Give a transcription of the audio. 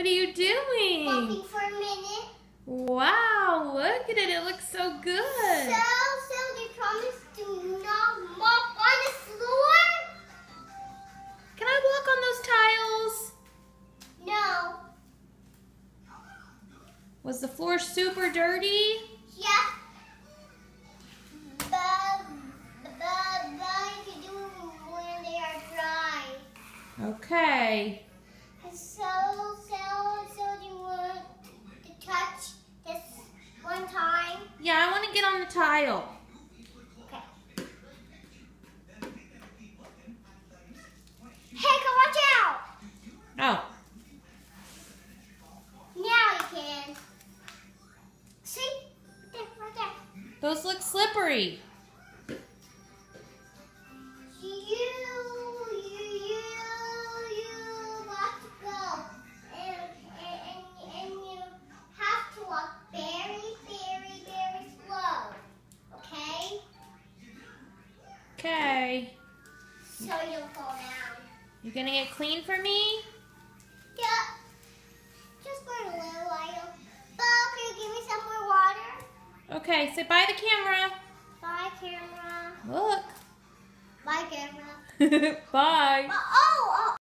What are you doing? Walking for a minute. Wow, look at it. It looks so good. So they promised to not walk on the floor? Can I walk on those tiles? No. Was the floor super dirty? Yeah. But you can do it when they are dry. Okay. So you want to touch this one time? Yeah, I want to get on the tile. Okay. Hey, come watch out! Oh. Now you can. See? Right there. Those look slippery. You got to go. And you have to walk very, very, very slow. Okay? Okay. So you'll fall down. You gonna get clean for me? Yeah. Just for a little while. Bo, can you give me some more water? Okay, say bye to the camera. Bye, camera. Look. Bye, camera. Bye. Oh,